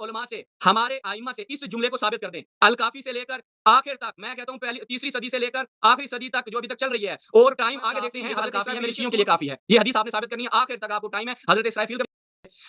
उलमा से, हमारे आइम्मा से इस जुमले को साबित कर दें। अल काफ़ी से लेकर आखिर तक, मैं कहता हूँ पहली तीसरी सदी से लेकर आखिरी सदी तक जो अभी तक चल रही है, और टाइम आगे देखते हैं, हज़रत काफ़ी है मेरे शियों के लिए काफ़ी है। ये हदीस आपने साबित करनी है, आखिर तक आपको टाइम है। हज़रत इसराइल का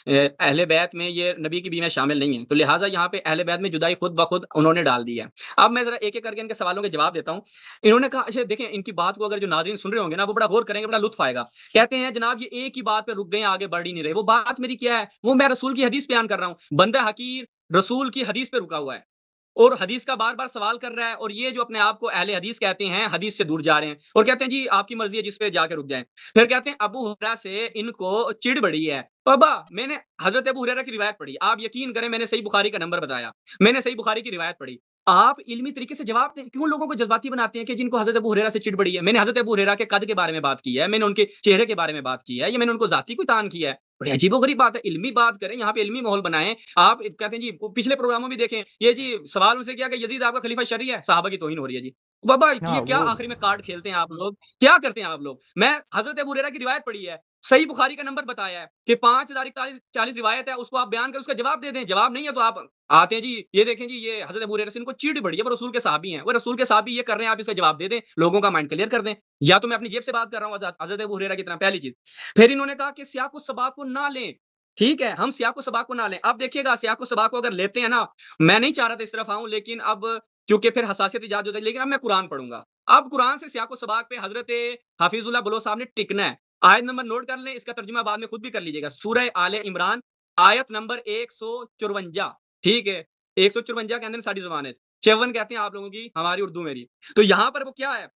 अहले बैत में ये नबी की बीवियाँ शामिल नहीं हैं, तो लिहाज़ा यहाँ पे अहले बैत में जुदाई खुद ब खुद उन्होंने डाल दी है। अब मैं ज़रा एक-एक करके इनके सवालों के जवाब देता हूँ। इन्होंने कहा अच्छा देखें, इनकी बात को अगर जो नाज़रीन सुन रहे होंगे ना, वो बड़ा गौर करेंगे, बड़ा लुत्फ़ आएगा। कहते हैं जनाब ये एक ही बात पे रुक गए हैं, आगे बढ़ ही नहीं रहे। वो बात मेरी क्या है? वो मैं रसूल की हदीस बयान कर रहा हूँ। बंदा हकीर रसूल की हदीस पे रुका हुआ है। और हदीस का बार-बार सवाल कर रहा है, और ये जो अपने आप को अहले हदीस कहते हैं, हदीस से दूर जा रहे हैं और कहते हैं जी आपकी मर्ज़ी है जिस पे जाके रुक जाएँ। फिर कहते हैं अबू हुरैरा से इनको चिढ़ बढ़ी है। बाबा मैंने हज़रत अबू हुरैरा की रिवायत पढ़ी। आप यकीन करें मैंने सही बुखारी का नंबर बताया। मैंने सही बुखारी की रिवायत पढ़ी। आप इल्मी तरीके से जवाब दें। क्यों लोगों को जज़्बाती बनाते हैं कि जिनको हज़रत अबू हुरैरा से चिढ़ बढ़ी है? मैंने हज़रत अबू हुरैरा के कद के बारे में बात की है, मैंने उनके चेहरे के बारे में बात की है, या मैंने उनको ज़ाती कोई तान किया है? बड़ी अजीबो-गरीब बात है। इल्मी बात करें, यहाँ पे इल्मी माहौल बनाएँ। आप कहते हैं जी पिछले प्रोग्रामों में देखें, ये जी सवाल उनसे किया कि यज़ीद आपका खलीफा शरई है? सहाबा की तौहीन हो रही है जी। बाबा हाँ, ये क्या वो आखिरी में कार्ड खेलते हैं आप लोग? क्या करते हैं आप लोग? मैं हज़रत अबू हुरैरा की रिवायत पढ़ी है, सही बुखारी का नंबर बताया है कि 5041 रिवायत है, उसको आप बयान कर उसका जवाब दे दें। जवाब नहीं है तो आप आते हैं जी, ये देखें जी ये हज़रत अबू हुरैरा से इनको चिढ़ बढ़ी है, वो रसूल के सहाबी हैं। वो रसूल के सहाबी ये कर रहे हैं, आप इसका जवाब दे दें, लोगों का माइंड क्लियर कर दें। या तो मैं अपनी जेब से बात कर रहा हूँ हज़रत अबू हुरैरा की तरह, पहली चीज़। फिर इन्होंने कहा कि सियाक़ व सबाक़ को ना लें। ठीक है, हम सियाक़ व सबाक़ को ना लें। अब देखिएगा सियाक़ व सबाक़ को अगर लेते हैं ना, मैं नहीं चाह रहा था इस तरफ आऊँ, लेकिन अब क्योंकि फिर हसासियत इजाद हो जाएगी, लेकिन अब मैं कुरान पढ़ूँगा। अब कुरान से सियाक़ व सबाक़ पे हज़रत हफ़ीज़ुल्लाह बलूच साहब ने टिकना है। आयत नंबर नोट कर लें, इसका तर्जुमा बाद में खुद भी कर लीजिएगा। सूरह आले इमरान, आयत नंबर 154, ठीक है? 154 कहते हैं साडी ज़ुबान है। 54 कहते हैं आप लोगों की, हमारी उर्दू में भी। तो यहाँ पर वो क्या है?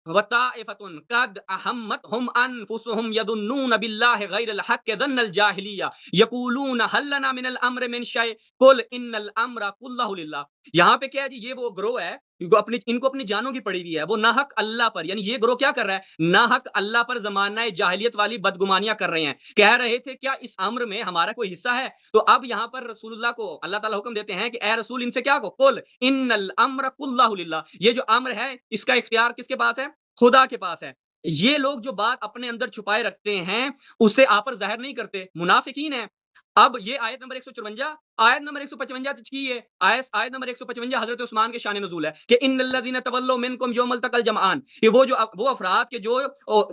वताइफ़तुन कद अहम्मतहुम अनफुसुहुम यदुन्नून बिल्लाहि गैरल हक़्क़ि ज़न्नल जाहिलिय्या यक़ूलून हल लना मिनल अम्रि मिन शै कुल इन्नल अम्रा कुल्लहु लिल्लाह। यहाँ पे क्या है जी, ये वो ग्रोह है, इनको अपनी जानों की पड़ी हुई है। वो नाहक अल्लाह पर, यानी ये ग्रोह क्या कर रहा है? नाहक अल्लाह पर ज़माना-ए जाहिलियत वाली बदगुमानियाँ कर रहे हैं। कह रहे थे क्या इस अम्र में हमारा कोई हिस्सा है? तो अब यहाँ पर रसूलुल्लाह को अल्लाह ताला हुक्म देते हैं कि ए रसूल इनसे क्या कहो, कुल इन्नल अम्रा कुल्लहु लिल्लाह। ये जो अम्र है, इसका इख्तियार किसके पास है? खुदा के पास है। ये लोग जो बात अपने अंदर छुपाए रखते हैं, उसे आप पर ज़ाहिर नहीं करते, मुनाफ़िकीन हैं। अब ये आयत नंबर 154, आयत नंबर 155 की है। आयत नंबर 155 हज़रत उस्मान के शान नुज़ूल है कि इन्नल्लज़ीना तवल्लव मिनकुम यौमल तक़ल जमआन। कि वो अफ़राद के जो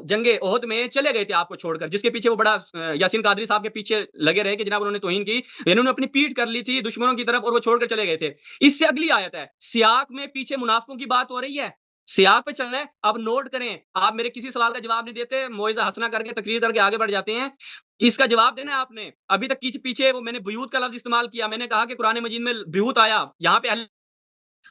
जंगे ओहद में चले गए थे आपको छोड़कर, जिसके पीछे वो बड़ा यासीन कादरी साहब के पीछे लगे रहे कि जनाब उन्होंने तौहीन की, इन्होंने अपनी पीठ कर ली थी दुश्मनों की तरफ और वो छोड़कर चले गए थे। इससे अगली आयत है, सियाक में पीछे मुनाफ़िकों की बात हो रही है। सियाक पे चलना है। अब नोट करें, आप मेरे किसी सवाल का जवाब नहीं देते, मौइज़ा हसना करके तकरीर करके आगे बढ़ जाते हैं। इसका जवाब देना है आपने। अभी तक पीछे वो मैंने बुयूत का लफ्ज़ इस्तेमाल किया। मैंने कहा कि कुरान मजीद में बुयूत आया, यहाँ पे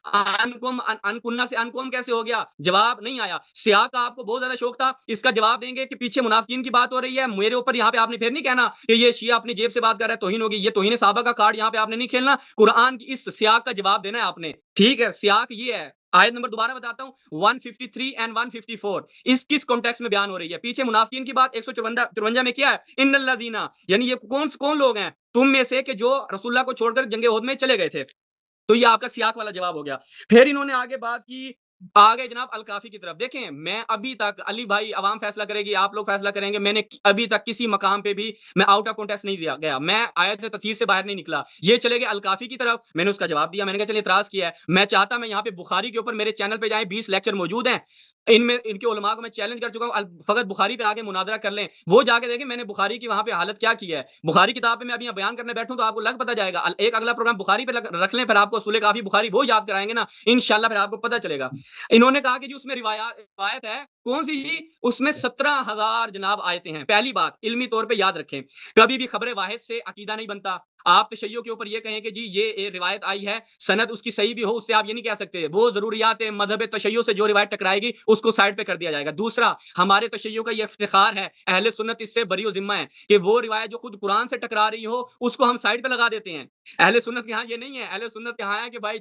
अनकुन्ना से अनकुम कैसे हो गया? जवाब नहीं आया। सियाक का आपको बहुत ज़्यादा शौक था, इसका जवाब देंगे कि पीछे मुनाफ़िकीन की बात हो रही है। मेरे ऊपर यहाँ पे आपने फिर नहीं कहना कि ये शिया अपनी जेब से बात कर रहा है, तौहीन होगी। ये तौहीन सहाबा का कार्ड यहाँ पे आपने नहीं खेलना। कुरान की इस सियाक का जवाब देना है आपने। ठीक है, सियाक ये है। आयत नंबर दोबारा बताता हूँ, 153 एंड 154 इस किस कॉन्टेक्स्ट में बयान हो रही है? पीछे मुनाफ़िकीन की बात 154 में क्या है? इन्नल्लज़ीना, यानी ये कौन लोग हैं? तुम में से कि जो रसूलुल्लाह को छोड़कर जंगे ओहद में चले गए थे। तो ये आपका सियाक वाला जवाब हो गया। फिर इन्होंने आगे बात की, आ गए जनाब अल-काफ़ी की तरफ। देखें, मैं अभी तक अली भाई अवाम फैसला करेगी, आप लोग फैसला करेंगे, मैंने अभी तक किसी मकाम पे भी मैं आउट ऑफ कॉन्टेक्स्ट नहीं दिया गया। मैं आयत तफसीर से बाहर नहीं निकला। ये चले गए अल-काफ़ी की तरफ, मैंने उसका जवाब दिया। मैंने कहा चलिए इतराज़ किया है। मैं चाहता मैं यहाँ पे बुखारी के ऊपर मेरे चैनल पे जाएँ, 20 लेक्चर मौजूद हैं। इनमें इनके उलमा को मैं चैलेंज कर चुका हूँ, फ़कत बुखारी पे आके मुनाज़रा कर लें। वो जाके देखें मैंने बुखारी की वहाँ पे हालत क्या की है। बुखारी किताब पे मैं अभी यहाँ बयान करने बैठूँ तो आपको लग पता जाएगा। एक अगला प्रोग्राम बुखारी पे रख लें, फिर आपको उसूल काफ़ी बुखारी वो याद कराएँगे ना, इंशाअल्लाह फिर आपको पता चलेगा। इन्होंने कहा कि जी उसमें रिवायत है, कौन-सी जी? उसमें 17,000 जनाब आयतें हैं। पहली बात, इल्मी तौर पे याद रखें, कभी भी खबर वाहिद से अकीदा नहीं बनता। आप तशय्युअ के ऊपर ये कहें कि जी ये रिवायत आई है, सनद उसकी सही भी हो, उससे आप ये नहीं कह सकते। वो ज़रूरियात मज़हब तशय्युअ से जो रिवायत टकराएगी, उसको साइड पे कर दिया जाएगा। दूसरा, हमारे तशय्युअ का ये इफ्तिखार है, अहले सुन्नत इससे बरी-ओ-ज़िम्मा है कि वो रिवायत जो खुद कुरान से टकरा रही हो, उसको हम साइड पे लगा देते हैं। अहले सुन्नत के यहाँ ये नहीं है। अहले सुन्नत के यहाँ है कि भाई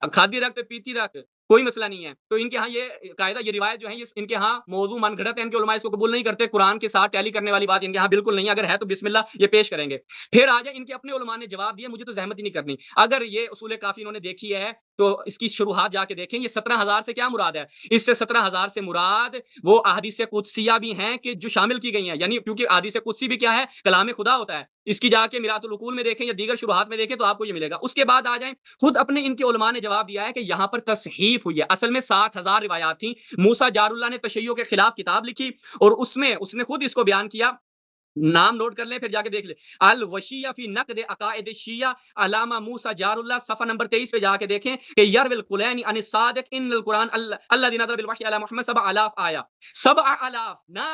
खाती रख पे पीती रख, कोई मसला नहीं है। तो इनके यहाँ ये कायदा, ये रिवायत जो है, ये इनके यहाँ मौज़ू मनगढ़ंत है, इनके उलमा इसको कबूल नहीं करते। कुरान के साथ टैली करने वाली बात इनके यहाँ बिल्कुल नहीं है। अगर है तो बिस्मिल्लाह ये पेश करेंगे। फिर आ जाए, इनके अपने उलमा ने जवाब दिया, मुझे तो ज़हमत ही नहीं करनी। अगर ये उसूल काफ़ी इन्होंने देखी है, तो इसकी शुरुआत जाके देखें, ये 17,000 से क्या मुराद है? इससे 17,000 से मुराद वो अहादीस कुदसिया भी हैं कि जो शामिल की गई हैं, यानी क्योंकि अहादीस कुदसी भी क्या है? कलाम खुदा होता है। इसकी जाके मिरातुल उकूल में देखें या दीगर शुरुआत में देखें तो आपको ये मिलेगा। उसके बाद आ जाएँ, खुद अपने इनके उलमा ने जवाब दिया है कि यहाँ पर तसहीफ हुई है। असल में 7,000 रिवायात थी। मूसा जारुल्लाह ने तशय्युअ के खिलाफ किताब लिखी और उसमें उसने खुद इसको बयान किया। नाम नोट कर लें, फिर जाके देख लें। अल वशिया फी नक़्द अक़ाइद शिया अलामा मूसा जारुल्लाह, सफ़ा नंबर 23 पे जाके देखें कि यरविल कुलैनी अन सादिक इन्नल कुरान अल्लज़ी नज़ला बिल वही अला मुहम्मद 7,000 आया। 7,000 ना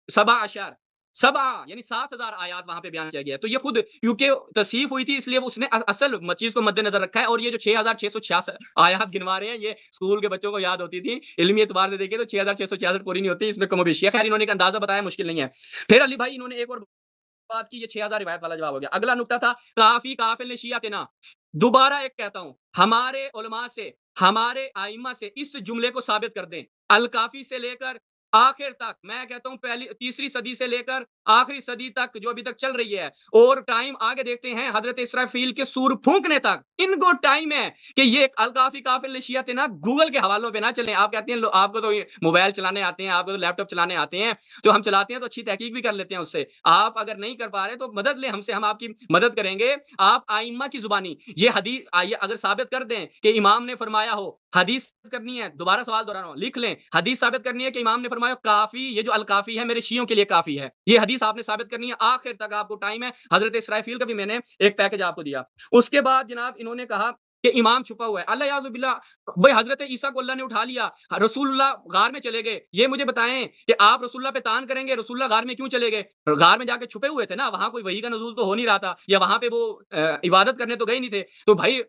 17 सबा यानी 7,000 आयात वहां पे बयान किया गया है। तो ये खुद क्योंकि तस्हीफ हुई थी इसलिए उसने असल चीज को मद्देनजर रखा है। और ये जो 6,666 आयात गिनवा रहे हैं, ये स्कूल के बच्चों को याद होती थी। इल्मी एतबार से देखें तो 6,666 पूरी नहीं होती, इसमें कमोबेशी है। खैर इन्होंने एक अंदाजा बताया, मुश्किल नहीं है। फिर अली भाई इन्होंने एक और बात की, ये 6,000 रिवायत वाला जवाब हो गया। अगला नुकता था काफी काफिल ने शियातना। दोबारा एक कहता हूं, हमारे उलमा से, हमारे आइम्मा से इस जुमले को साबित कर दें। अल काफी से लेकर आखिर तक, मैं कहता हूं पहली तीसरी सदी से लेकर आखिरी सदी तक जो अभी तक चल रही है, और टाइम आगे देखते हैं हजरत इसराफील के सूर फूंकने तक, इनको टाइम है कि ये अल काफी काफिल ने शिया थे ना, गूगल के हवालों पे ना चलें। आप कहते हैं आपको तो मोबाइल चलाने आते हैं, आपको तो लैपटॉप चलाने आते हैं, तो हम चलाते हैं तो अच्छी तहकीक भी कर लेते हैं उससे। आप अगर नहीं कर पा रहे तो मदद ले हमसे, हम आपकी मदद करेंगे। आप आइम्मा की जुबानी ये हदीस आइए अगर साबित कर दें कि इमाम ने फरमाया हो, हदीस करनी है, दोबारा सवाल दोहरा रहा हूं, लिख लें। हदीस साबित करनी है कि इमाम ने फरमाया काफी, ये जो अल काफी है मेरे शियों के लिए काफी है, ये हदीस आपने साबित करनी है। आखिर तक आपको टाइम है। हजरत इसराफील का भी मैंने एक पैकेज आपको दिया। उसके बाद जनाब इन्होंने कहा कि इमाम छुपा हुआ है। अल्लाह याज़ु बिल्लाह, भाई हजरत ईसा को अल्लाह ने उठा लिया, रसूलुल्लाह गार में चले गए। ये मुझे बताएं कि आप रसूलुल्लाह पे तान करेंगे, रसूलुल्लाह गार में क्यों चले गए? गार में जाके छुपे हुए थे ना, वहां कोई वही का नुज़ूल तो हो नहीं रहा था, या वहां पे वो इबादत करने तो गए नहीं थे। तो भाई,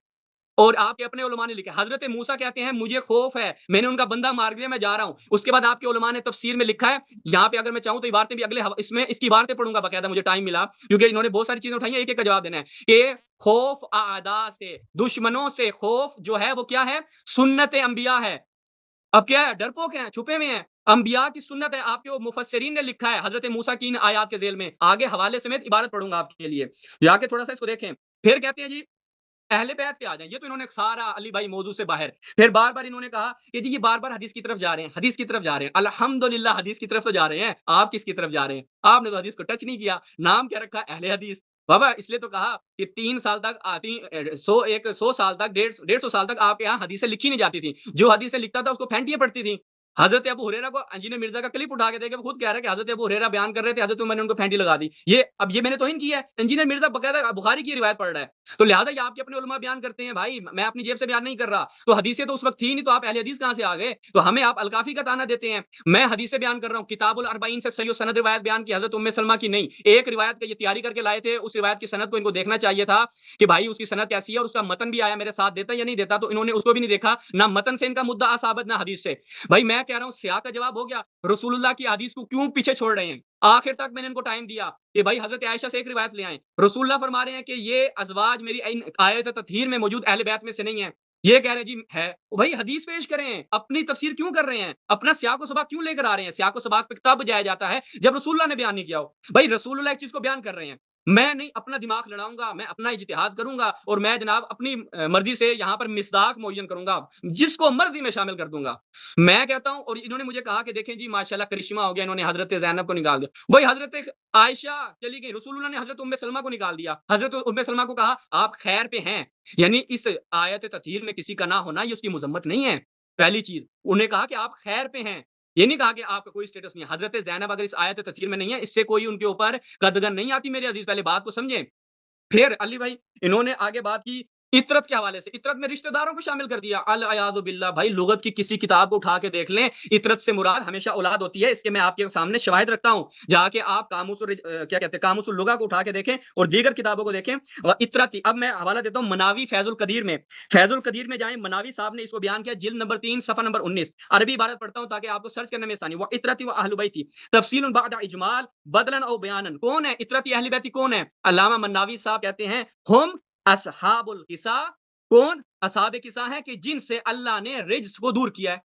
और आपके अपने उलमा ने लिखा, हजरत मूसा कहते हैं मुझे खौफ है, मैंने उनका बंदा मार दिया, मैं जा रहा हूं। उसके बाद आपके उलमा ने तफसीर में लिखा है, यहाँ पे अगर मैं चाहूं तो इबारतें भी अगले इसमें इसकी इबारतें पढ़ूंगा बाकायदा, मुझे टाइम मिला क्योंकि इन्होंने बहुत सारी चीजें उठाई हैं, एक एक का जवाब देना है कि खौफ आदा से, दुश्मनों से खौफ जो है वो क्या है? सुन्नत अंबिया है। अब क्या है? डरपोक हैं, छुपे हुए हैं। अंबिया की सुन्नत है। आपके वो मुफस्सिरीन ने लिखा है हजरत मूसा की इन आयात के जेल में, आगे हवाले समेत इबारत पढ़ूंगा आपके लिए, जाके थोड़ा सा इसको देखें। फिर कहते हैं जी अहले बैत पे आ जाएं। ये तो इन्होंने सारा अली भाई मौजू से बाहर। फिर बार-बार इन्होंने कहा कि जी ये बार-बार हदीस की तरफ जा रहे हैं, हदीस की तरफ जा रहे हैं। अल्हम्दुलिल्लाह हदीस की तरफ तो जा रहे हैं। आप किसकी तरफ जा रहे हैं? आपने तो हदीस को टच नहीं किया। नाम क्या रखा? अहले हदीस। बाबा इसलिए तो कहा कि 3 साल तक आती 100 साल तक, 150 साल तक आपके यहाँ हदीसें लिखी नहीं जाती थी। जो हदीसें लिखता था उसको फेंटियाँ पड़ती थी। हज़रत अबू हुरैरा को इंजीनियर मिर्ज़ा का क्लिप उठा के देके वो खुद कह रहा है कि हज़रत अबू हुरैरा बयान कर रहे थे, हज़रत उमर ने उनको फेंटी लगा दी। ये मैंने तौहीन की है। इंजीनियर मिर्ज़ा बकायदा बुखारी की रिवायत पढ़ रहा है। तो लिहाजा ये आपके अपने उलमा बयान करते हैं भाई, मैं अपनी जेब से बयान नहीं कर रहा। तो हदीसें तो उस वक़्त थी नहीं, तो आप अहले हदीस कहाँ से आ गए? तो हमें आप अल-काफ़ी का ताना देते हैं। मैं हदीसें बयान कर रहा हूँ, किताबुल अरबईन से सही सनद रिवायत बयान की हज़रत उम्मे सलमा की नहीं। एक रिवायत का ये तैयारी करके लाए थे, उस रिवायत की सनद को इनको देखना चाहिए था कि भाई उसकी सनद कैसी है और उसका मतन भी आया मेरे साथ देता है या नहीं देता, तो इन्होंने उसको भी नहीं देखा, ना मतन से इनका मुद्दा साबित ना हदीस से। भाई मैं कह रहा हूँ सियाक का जवाब हो गया, रसूलुल्लाह की हदीस को क्यों पीछे छोड़ रहे हैं? आखिर तक मैंने इनको टाइम दिया कि भाई हज़रत आयशा से एक रिवायत ले आएँ। रसूलुल्लाह फरमा रहे हैं कि ये अज़वाज मेरी इन आयत तत्हीर में मौजूद अहले बैत में से नहीं है। ये कह रहे हैं जी है। भाई हदीस पेश करें, अपनी तफसीर क्यों कर रहे हैं? अपना सियाक व सबक क्यों लेकर आ रहे हैं? सियाक व सबक पे तब जाया जाता है जब रसूलुल्लाह ने बयान नहीं किया हो। भाई रसूलुल्लाह एक चीज़ को बयान कर रहे हैं, मैं नहीं अपना दिमाग लड़ाऊँगा, मैं अपना इज्तिहाद करूँगा और मैं जनाब अपनी मर्ज़ी से यहाँ पर मिसदाक मुअय्यन करूँगा, जिसको मर्ज़ी में शामिल कर दूँगा। मैं कहता हूँ, और इन्होंने मुझे कहा कि देखें जी माशाल्लाह करिश्मा हो गया, इन्होंने हज़रत ज़ैनब को निकाल दिया। भाई हज़रत आयशा चली गई, रसूलुल्लाह ने हज़रत उम्मे सलमा को निकाल दिया। हज़रत उम्मे सलमा को कहा आप खैर पे हैं। यानी इस आयत तत्हीर में किसी का ना होना ये उसकी मज़म्मत नहीं है। पहली चीज़, उन्हें कहा कि आप खैर पे हैं। ये नहीं कहा कि आपका कोई स्टेटस नहीं है। हज़रत ज़ैनब अगर इस आयत तत्हीर में नहीं है, इससे कोई उनके ऊपर कदगन नहीं आती मेरे अज़ीज़, पहले बात को समझें। फिर अली भाई इन्होंने आगे बात की इतरत के हवाले से। इतरत में रिश्तेदारों को शामिल कर दिया। अल अयाज़ु बिल्लाह। भाई लुगत की किसी किताब को उठा के देख लें, इतरत से मुराद हमेशा औलाद होती है। इसके मैं आपके सामने शवाहिद रखता हूँ। जाके आप क्या कहते हैं कामुसुल लुगा को उठा के देखें और दीगर किताबों को देखें। व इतरती, अब मैं हवाला देता हूँ मनावी फैजुल कदीर में। फैजुल कदीर में जाएं, मनावी साहब ने इसको बयान किया, जिल्द नंबर 3 सफ़ा नंबर 19। अरबी इबारत पढ़ता हूँ ताकि आपको सर्च करने में आसानी। व इतरती व अहलु बैती तफसीलुन बअद इजमाल बदलन औ बयानन। कौन है इतरती अहले बैती? कौन है? अल्लामा मन्नावी साहब कहते हैं हम असहाबुल किसा। कौन? असहाबे किसा है कि जिनसे अल्लाह ने रिज्स को दूर किया है।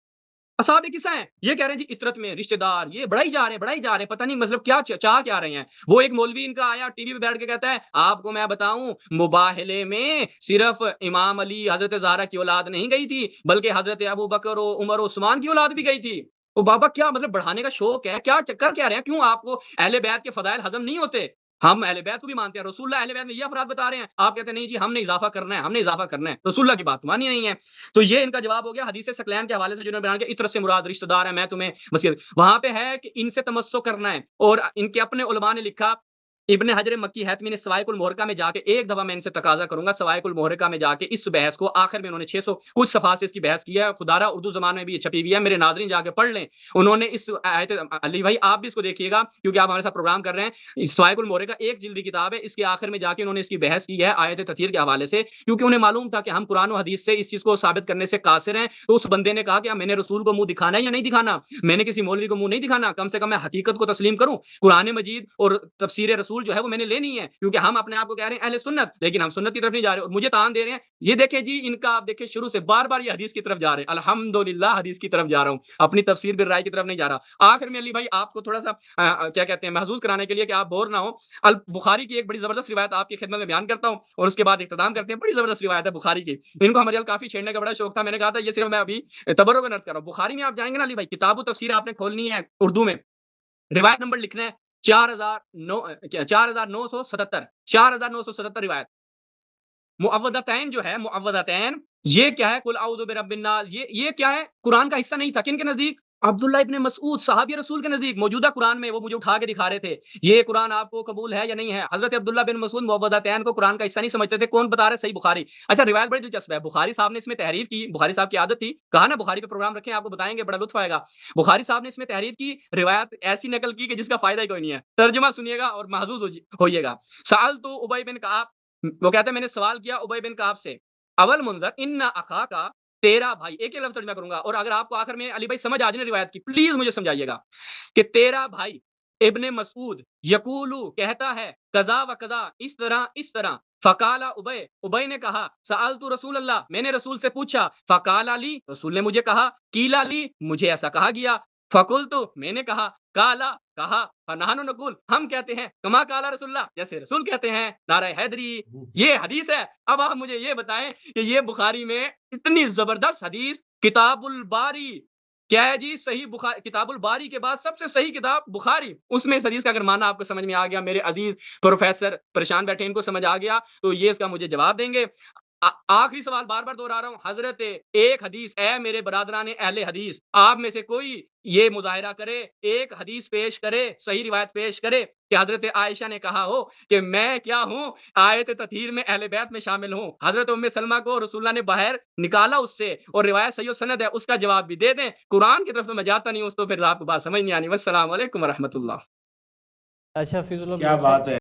असहाबे किसा हैं, ये कह रहे हैं जी इतरत में रिश्तेदार, ये बढ़ाई जा रहे हैं, पता नहीं मतलब क्या चाह क्या रहे हैं। वो एक मौलवी इनका आया टीवी पे बैठ के कहता है, आपको मैं बताऊँ मुबाहले में सिर्फ इमाम अली, हज़रत ज़हरा की औलाद नहीं गई थी, बल्कि हज़रत अबू बकर और उमर, उस्मान की औलाद भी गई थी। तो बाबा क्या मतलब बढ़ाने का शौक है, क्या कर क्या रहे हैं? क्यों आपको अहले बैत के फ़ज़ाइल हज़म नहीं होते? हम अहले बैत को भी मानते हैं, रसूलुल्लाह अहले बैत में ये अफ़राद बता रहे हैं, आप कहते हैं नहीं जी हमने इज़ाफ़ा करना है, हमने इज़ाफ़ा करना है। रसूलुल्लाह की बात मानी नहीं है। तो ये इनका जवाब हो गया हदीस सकलैन के हवाले से जिन्होंने बयान किया, इत्र से मुराद रिश्तेदार है, मैं तुम्हें वसीयत वहाँ पे है कि इनसे तमस्सुक करना है और इनके अपने उलमा ने लिखा इब्न हजर मक्की हैतमी ने सवाइकुल मुहर्रका में जाके एक दफा मैं इनसे तकाजा करूंगा सवाइकुल मुहर्रका में जाके इस बहस को आखिर में उन्होंने 600 कुछ सफा से इसकी बहस की है खुदारा उर्दू जबान में भी ये छपी हुई है मेरे नाजरीन जाके पढ़ लें उन्होंने इस आयत अली भाई आप भी इसको देखिएगा क्योंकि आप हमारे साथ प्रोग्राम कर रहे हैं इस सवाइकुल मुहर्रका एक जिल्दी किताब है इसके आखिर में जाके उन्होंने इसकी बहस की है आयत तथीर के हवाले से क्योंकि उन्हें मालूम था कि हम कुरान और हदीस से इस चीज को साबित करने से कासिर हैं तो उस बंदे ने कहा कि मैंने रसूल को मुंह दिखाना है या नहीं दिखाना मैंने किसी मौलवी को मुंह नहीं दिखाना कम से कम मैं हकीकत को तस्लीम करूं कुरान मजीद और तफसीर रसूल जो है वो मैंने लेनी है क्योंकि हम अपने आप को कह रहे हैं अहले सुन्नत लेकिन हम सुन्नत की तरफ नहीं जा रहे और मुझे तान दे रहे हैं ये देखें जी इनका आप देखें शुरू से बार-बार ये हदीस की तरफ जा रहे हैं अल्हम्दुलिल्लाह हदीस की तरफ जा रहा हूं अपनी तफसीर बिल राय की तरफ नहीं जा रहा आखिर में अली भाई आपको थोड़ा-सा क्या कहते हैं महसूस कराने के लिए कि आप बोर ना हो अल बुखारी की एक बड़ी जबरदस्त रिवायत आपकी खिदमत में बयान करता हूं और उसके बाद इख्तिताम करते हैं बड़ी जबरदस्त रिवायत है बुखारी की इनको हमारे काफी छेड़ने का बड़ा शौक था मैंने कहा था ये सिर्फ मैं अभी तबर्रुक में अर्ज कर रहा हूं बुखारी में आप जाएंगे ना अली भाई किताब तफसीर आपने खोलनी है उर्दू में रिवायत नंबर लिखना है 4977 रिवायत मुअव्वदतैन जो है मुअव्वदतैन ये क्या है कुल औदु बिरब्बिन नास ये क्या है कुरान का हिस्सा नहीं था किन के नजदीक अब्दुल्लाह इब्न मसऊद सहाबी रसूल के नजदीक मौजूदा कुरान में वो मुझे उठा के दिखा रहे थे ये कुरान आपको कबूल है या नहीं है हजरत अब्दुल्लाह बिन मसऊद मुअव्वदतैन को कुरान का हिस्सा नहीं समझते थे कौन बता रहे सही बुखारी अच्छा रिवायत बड़ी दिलचस्प है बुखारी साहब ने इसमें तहरीर की बुखारी साहब की आदत थी कहा ना बुखारी पे प्रोग्राम रखें आपको बताएंगे बड़ा लुत्फ आएगा बुखारी साहब ने इसमें तहरीर की रिवायत ऐसी नकल की कि जिसका फायदा ही कोई नहीं है तर्जुमा सुनिएगा और महजूज होइएगा साल तो उबई बिन काब वो कहते हैं मैंने सवाल किया उबई बिन काब से अवल मुंजर इन्ना अखा का तेरा भाई एक ही लफ्ज तर्जुमा करूंगा और अगर आपको आखिर में अली भाई समझ आ जाए रिवायत की प्लीज मुझे समझाइएगा कि तेरा भाई इब्ने मसूद यकूलू कहता है कजा व कजा इस तरह फकाला उबय उबय ने कहा सअल तू रसूल अल्लाह मैंने रसूल से पूछा फकाला ली रसूल ने मुझे कहा कीला ली मुझे ऐसा कहा गया फकुल तो मैंने कहा काला कहा फनानो नकुल हम कहते हैं कमा काला रसूलुल्लाह जैसे रसूल कहते हैं नारा हैदरी ये हदीस है अब आप मुझे ये बताएं कि ये बुखारी में इतनी जबरदस्त हदीस किताबुल बारी क्या है जी सही बुखारी किताबुल बारी के बाद सबसे सही किताब बुखारी उसमें इस हदीस का अगर माना आपको समझ में आ गया मेरे अजीज प्रोफेसर परेशान बैठे इनको समझ आ गया तो ये इसका मुझे जवाब देंगे आखिरी सवाल बार-बार दोहरा रहा हूं हजरत एक हदीस है मेरे बरादरान अहले हदीस आप में से कोई ये मुजाहिरा करे एक हदीस पेश करे सही रिवायत पेश करे कि हजरत आयशा ने कहा हो कि मैं क्या हूं आयत तथहीर में अहले बैत में शामिल हूं हजरत उम्मे सलमा को रसूलुल्लाह ने बाहर निकाला उससे और रिवायत सही सनद है उसका जवाब भी दे दें कुरान की तरफ तो मैं जाता नहीं हूं तो फिर आपको बात समझ नहीं आनी वस्सलाम वालेकुम व रहमतुल्लाह अच्छा फिजुल्लाह क्या बात है।